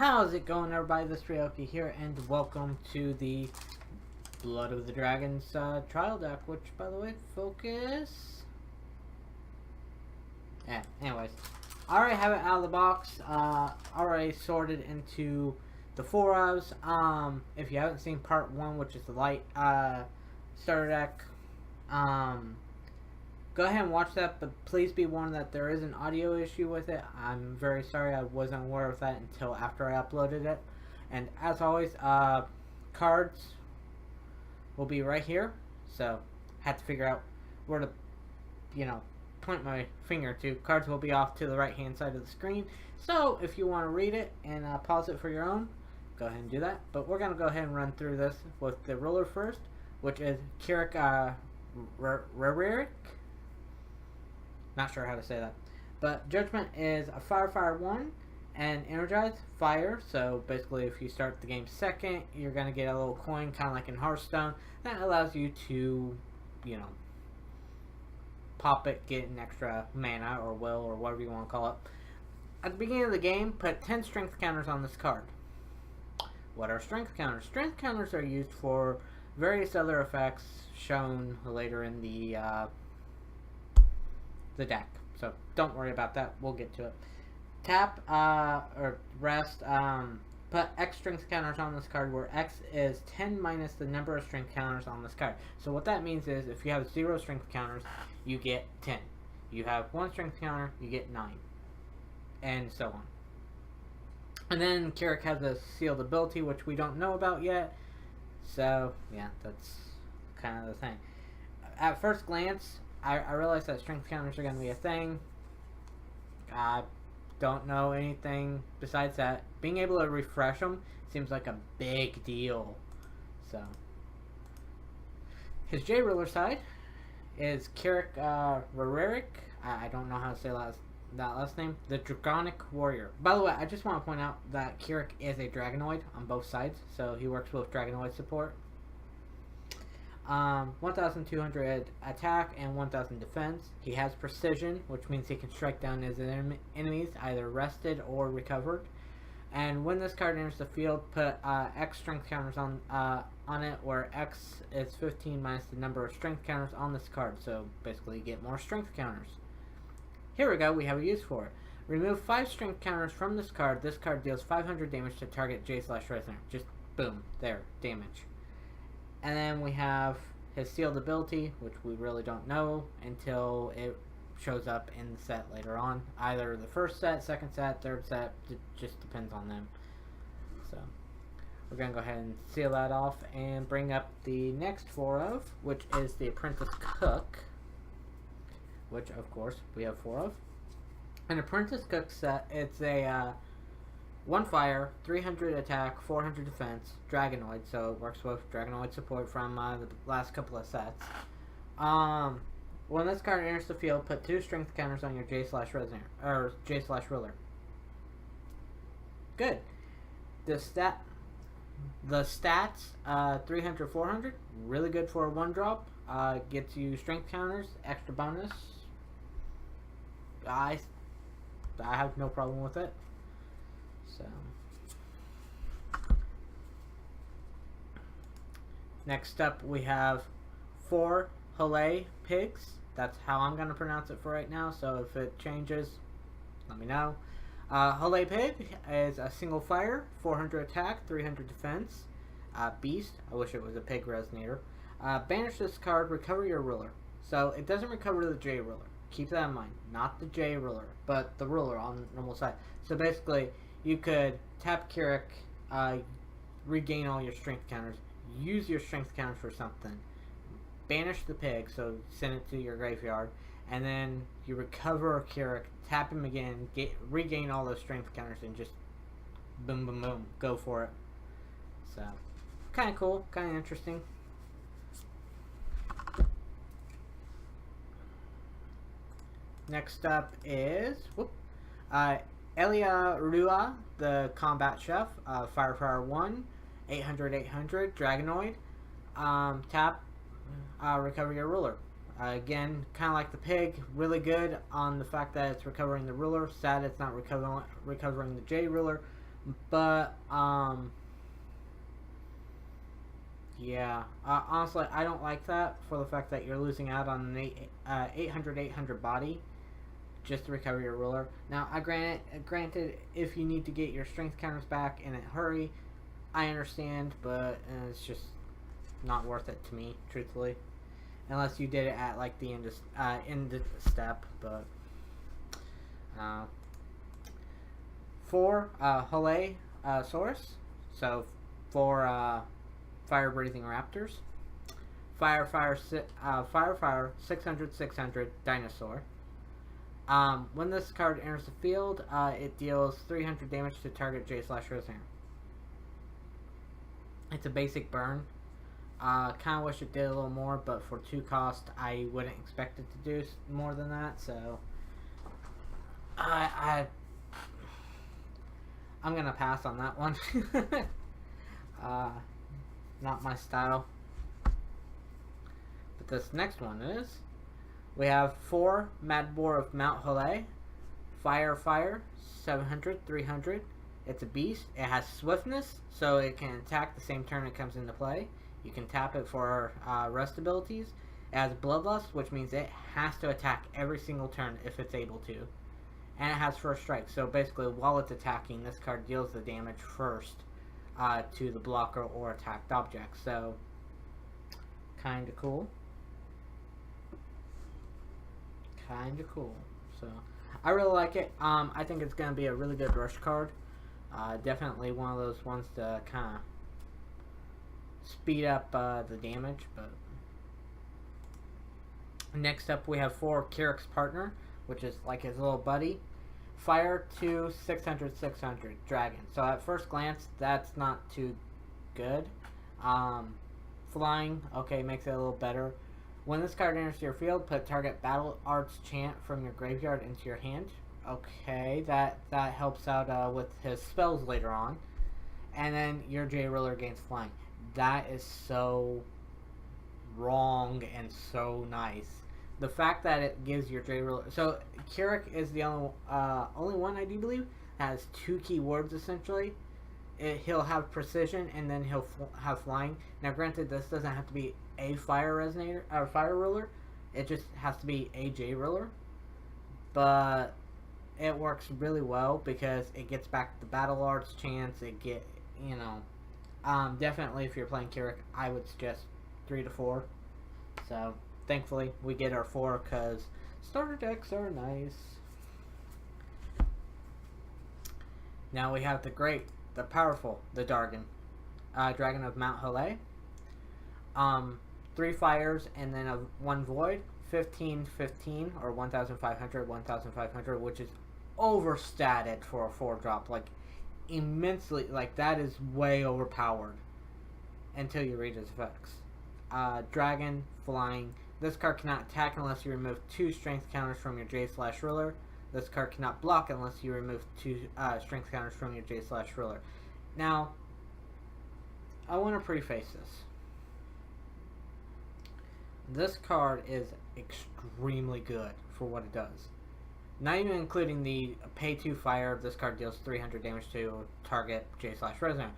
How's it going, everybody? This is Ryoki here, and welcome to the Blood of the Dragons trial deck, which, by the way, focus... anyways. I already have it out of the box, already sorted into the 4-ofs. If you haven't seen part 1, which is the light starter deck, go ahead and watch that, but please be warned that there is an audio issue with it. I'm very sorry, I wasn't aware of that until after I uploaded it. And as always, cards will be right here, so had to figure out where to, point my finger to. Cards will be off to the right hand side of the screen, so if you want to read it and pause it for your own, go ahead and do that. But we're going to go ahead and run through this with the ruler first, which is Cherica. Not sure how to say that. But Judgment is a fire 1 and energize fire. So basically, if you start the game second, you're going to get a little coin, kind of like in Hearthstone. That allows you to, pop it, get an extra mana or will or whatever you want to call it. At the beginning of the game, put 10 strength counters on this card. What are strength counters? Strength counters are used for various other effects shown later in the deck, so don't worry about that. We'll get to it. Tap or rest. Put X strength counters on this card, where X is 10 minus the number of strength counters on this card. So what that means is, if you have 0 strength counters, you get 10. You have 1 strength counter, you get 9, and so on. And then Cherica has a sealed ability, which we don't know about yet. So yeah, that's kind of the thing. At first glance, I realized that strength counters are going to be a thing. I don't know anything besides that. Being able to refresh them seems like a big deal. So, his J ruler side is Cherica. I don't know how to say that last name. The Dragonic Warrior. By the way, I just want to point out that Cherica is a Dragonoid on both sides, so he works with Dragonoid support. 1,200 attack and 1,000 defense. He has precision, which means he can strike down his enemies, either rested or recovered. And when this card enters the field, put X strength counters on it, where X is 15 minus the number of strength counters on this card. So basically, you get more strength counters. Here we go. We have a use for it. Remove 5 strength counters from this card. This card deals 500 damage to target J/Resonator. Just boom, there, damage. And then we have his sealed ability, which we really don't know until it shows up in the set later on. Either the first set, second set, third set, it just depends on them. So, we're going to go ahead and seal that off and bring up the next 4-of, which is the Apprentice Cook, which, of course, we have 4 of. An Apprentice Cook set, it's a 1 fire, 300 attack, 400 defense, Dragonoid, so it works with Dragonoid support from the last couple of sets. When this card enters the field, put 2 strength counters on your J/Resonator, or J/Ruler. Good. The stats, 300, 400, really good for a 1-drop. Gets you strength counters, extra bonus. I have no problem with it. So, next up we have 4 Fillet Pigs. That's how I'm going to pronounce it for right now, so if it changes, let me know. Fillet Pig is a single fire, 400 attack, 300 defense. Beast, I wish it was a pig resonator. Banish this card, recover your ruler. So it doesn't recover the J ruler. Keep that in mind. Not the J ruler, but the ruler on the normal side. So basically, you could tap Cherica, regain all your strength counters, use your strength counters for something, banish the pig, so send it to your graveyard, and then you recover Cherica, tap him again, regain all those strength counters, and just boom, boom, boom, go for it. So, kind of cool, kind of interesting. Next up is Elia Rua, the Combat Chef, Fire 1, 800, Dragonoid. Tap, recover your ruler. Again, kind of like the pig, really good on the fact that it's recovering the ruler. Sad it's not recovering the J ruler, But, yeah. Honestly, I don't like that for the fact that you're losing out on an 800 body just to recover your ruler. Now, granted, if you need to get your strength counters back in a hurry, I understand, but it's just not worth it to me, truthfully. Unless you did it at like the end step, but for Fillet Source, so for Fire-Breathing Raptors, Fire 600 Dinosaur. When this card enters the field, it deals 300 damage to target J/Resonator. It's a basic burn. Kind of wish it did a little more, but for 2 cost, I wouldn't expect it to do more than that. So, I'm gonna pass on that one. Not my style. But this next one is, we have 4 Mad Boar of Mount Fillet, Fire 700 300. It's a beast. It has swiftness, so it can attack the same turn it comes into play. You can tap it for rest abilities. It has Bloodlust, which means it has to attack every single turn if it's able to. And it has First Strike, so basically while it's attacking, this card deals the damage first to the blocker or attacked object. So, kinda cool. Kinda cool. So, I really like it. I think it's going to be a really good rush card. Definitely one of those ones to kind of speed up the damage. But next up, we have 4 Cherica's Partner, which is like his little buddy. Fire 2 600 Dragon. So at first glance, that's not too good. Flying, okay, makes it a little better. When this card enters your field, put target Battle Arts chant from your graveyard into your hand. Okay, that helps out with his spells later on. And then your J-Ruler gains flying. That is so wrong and so nice. The fact that it gives your J-Ruler... So, Cherica is the only one, I do believe, that has 2 keywords, essentially. He'll have precision, and then he'll have flying. Now, granted, this doesn't have to be a Fire Resonator, or Fire Ruler. It just has to be a J-Ruler. But it works really well because it gets back the Battle Arts chance. It get, definitely if you're playing Cherica, I would suggest 3 to 4. So, thankfully, we get our 4 because starter decks are nice. Now we have the great, the powerful, the Dragon of Mount Fillet. 3 fires and then 1 void. 15 or 1,500, which is overstated for a 4-drop, like immensely. Like that is way overpowered until you read its effects. Dragon, flying. This card cannot attack unless you remove 2 strength counters from your J/Ruler. This card cannot block unless you remove 2 strength counters from your J/Ruler. Now, I want to preface this. This card is extremely good for what it does. Not even including the pay 2 fire, this card deals 300 damage to target J/Resonator.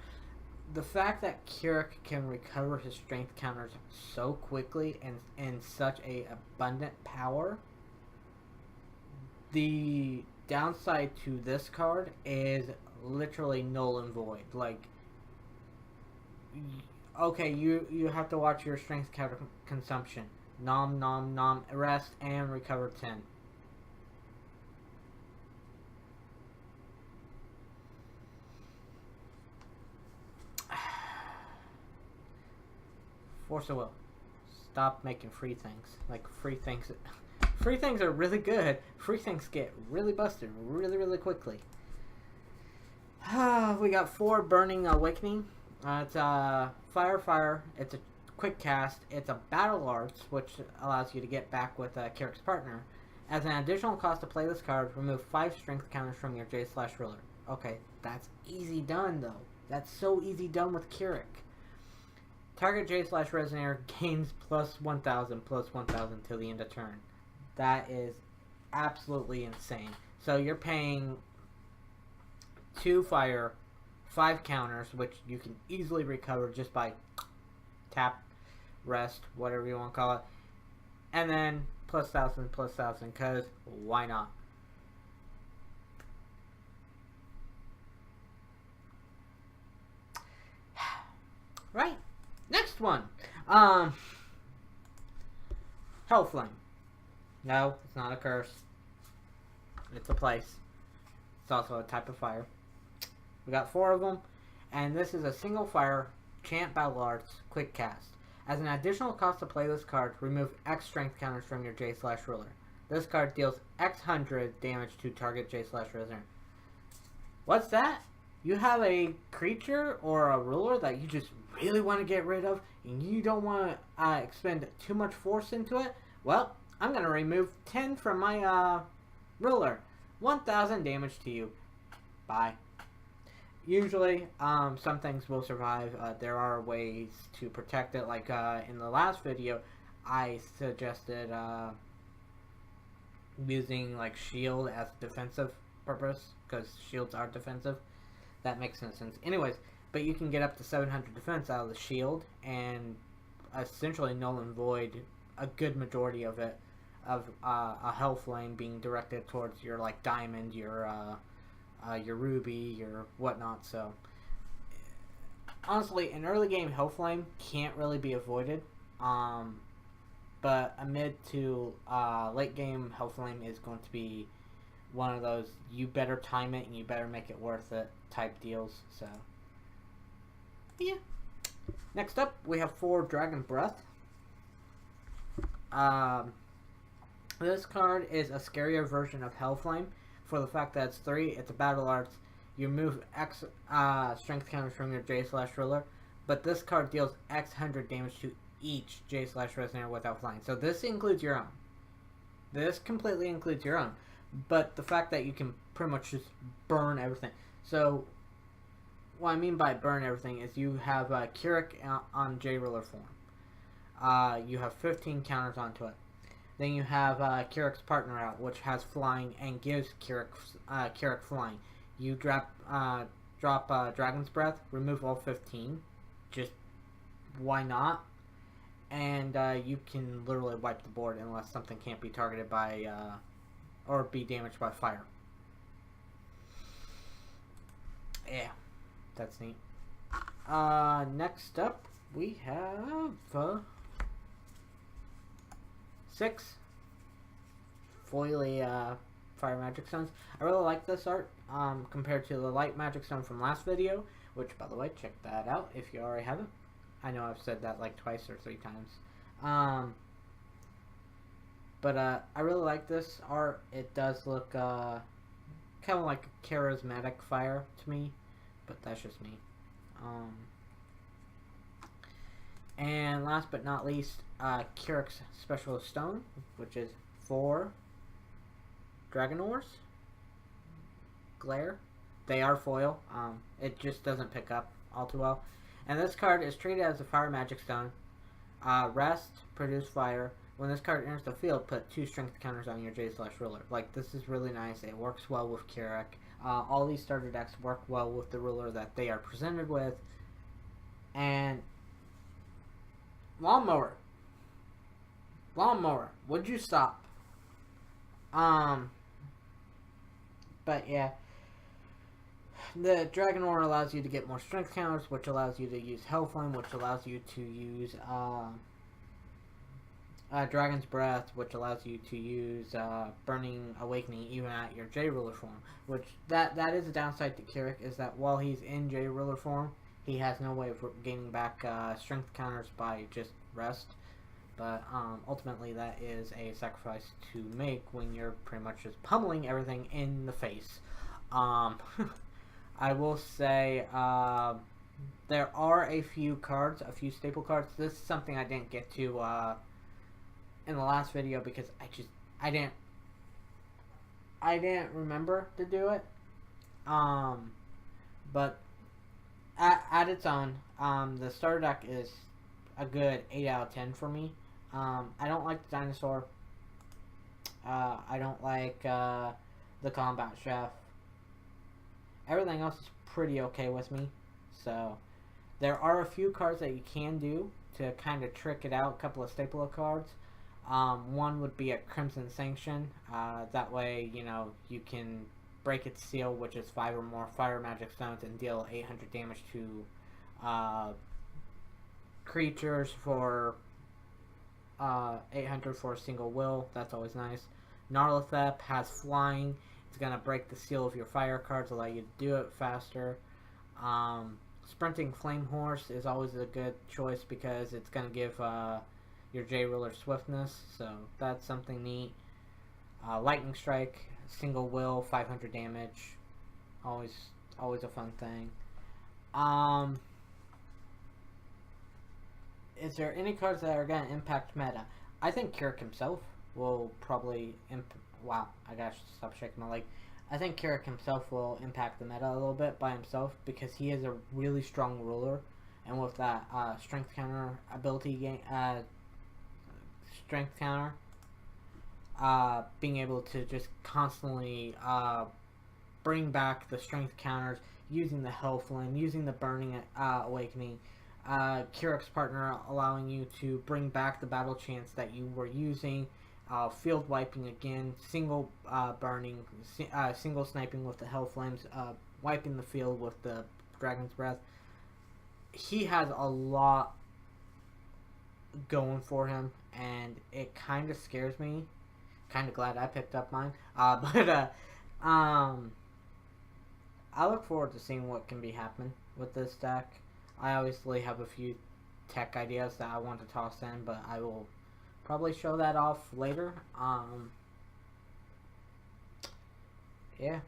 The fact that Cherica can recover his strength counters so quickly and in such a abundant power, the downside to this card is literally null and void. Like, okay, you have to watch your strength counter consumption. Nom, rest, and recover 10. Force of will. Stop making free things. Like, free things are really good. Free things get really busted really quickly. We got 4 Burning Awakening. It's Fire. It's a quick cast. It's a Battle Arts, which allows you to get back with Cherica's Partner. As an additional cost to play this card, remove 5 strength counters from your J/Ruler. Okay, that's easy done, though. That's so easy done with Cherica. Target J/Resonator gains plus 1,000 till the end of turn. That is absolutely insane. So you're paying 2 fire 5 counters, which you can easily recover just by tap, rest, whatever you want to call it. And then plus 1,000, plus 1,000, because why not? Right. Next one. Hellflame. No, it's not a curse. It's a place. It's also a type of fire. We got 4 of them, and this is a single fire Chant Battle Arts quick cast. As an additional cost to play this card, remove X strength counters from your J/ruler. This card deals X 100 damage to target J/ruler. What's that? You have a creature or a ruler that you just really want to get rid of, and you don't want to expend too much force into it? Well, I'm going to remove 10 from my ruler. 1,000 damage to you. Bye. Usually, some things will survive. There are ways to protect it. Like in the last video, I suggested using like shield as a defensive purpose, because shields are defensive. That makes no sense. Anyways, but you can get up to 700 defense out of the shield, and essentially null and void a good majority of it, of a Hellflame being directed towards your like diamond, your ruby, your whatnot. So honestly, an early game Hellflame can't really be avoided, but a mid to late game Hellflame is going to be one of those you better time it and you better make it worth it type deals. So yeah. Next up, we have 4 Dragon Breath. This card is a scarier version of Hellflame for the fact that it's 3, it's a battle arts, you move X strength counters from your J/ruler, but this card deals X 100 damage to each J/resonator without flying. So this includes your own. This completely includes your own. But the fact that you can pretty much just burn everything. So what I mean by burn everything is you have Cherica on J-ruler form. You have 15 counters onto it. Then you have Cherica's partner out, which has flying and gives Cherica flying. You drop Dragon's Breath, remove all 15. Just why not? And you can literally wipe the board unless something can't be targeted by or be damaged by fire. Yeah, that's neat. Next up, we have 6 foily fire magic stones. I really like this art compared to the light magic stone from last video, which, by the way, check that out if you already haven't. I know I've said that like twice or 3 times. But I really like this art. It does look kind of like a charismatic fire to me, but that's just me. And last but not least, Cherica's Special Stone, which is 4 Dragonoids. Glare. They are foil. It just doesn't pick up all too well. And this card is treated as a fire magic stone. Rest, produce fire. When this card enters the field, put 2 strength counters on your J/ruler. Like, this is really nice. It works well with Cherica. All these starter decks work well with the ruler that they are presented with. And Lawnmower, would you stop? But yeah, the Dragonoid allows you to get more strength counters, which allows you to use Hellflame, which allows you to use Dragon's Breath, which allows you to use Burning Awakening even at your J-ruler form. Which that is a downside to Cherica, is that while he's in J-ruler form, he has no way of gaining back strength counters by just rest. But ultimately, that is a sacrifice to make when you're pretty much just pummeling everything in the face. I will say there are a few cards, a few staple cards. This is something I didn't get to in the last video because I didn't remember to do it. But at its own, the starter deck is a good 8 out of 10 for me. I don't like the Dinosaur. I don't like the Combat Chef. everything else is pretty okay with me. So there are a few cards that you can do to kind of trick it out. A couple of staple cards. One would be a Crimson Sanction. That way, you know, you can break its seal, which is 5 or more fire magic stones, and deal 800 damage to creatures for 800 for a single will. That's always nice. Gnarlithep has flying. It's going to break the seal of your fire cards, allow you to do it faster. Sprinting Flame Horse is always a good choice because it's going to give your J-Ruler swiftness, so that's something neat. Lightning Strike, single will, 500 damage. Always a fun thing. Is there any cards that are going to impact meta? I think Cherica himself will probably wow, I gotta stop shaking my leg. I think Cherica himself will impact the meta a little bit by himself because he is a really strong ruler, and with that strength counter ability, strength counter, being able to just constantly bring back the strength counters using the Hellflame, using the Burning Awakening, Cherica's partner allowing you to bring back the battle chance that you were using, field wiping again, single burning, single sniping with the Hellflames, wiping the field with the Dragon's Breath. He has a lot going for him, and it kind of scares me. Kind of glad I picked up mine, but I look forward to seeing what can be happening with this deck. I obviously have a few tech ideas that I want to toss in, but I will probably show that off later. Yeah,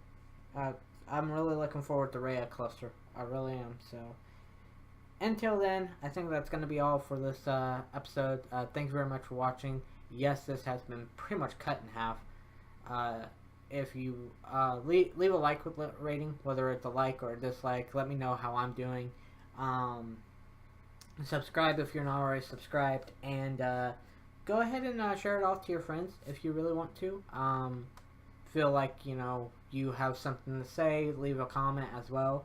I'm really looking forward to Rhea Cluster. I really am. So until then, I think that's going to be all for this episode. Thanks very much for watching. Yes, this has been pretty much cut in half. If you leave a like with rating, whether it's a like or a dislike, let me know how I'm doing. Subscribe if you're not already subscribed, and go ahead and share it off to your friends if you really want to. Feel like, you know, you have something to say, leave a comment as well.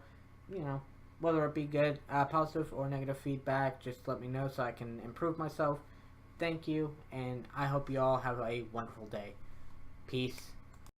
You know, whether it be good, positive or negative feedback, just let me know so I can improve myself. Thank you, and I hope you all have a wonderful day. Peace.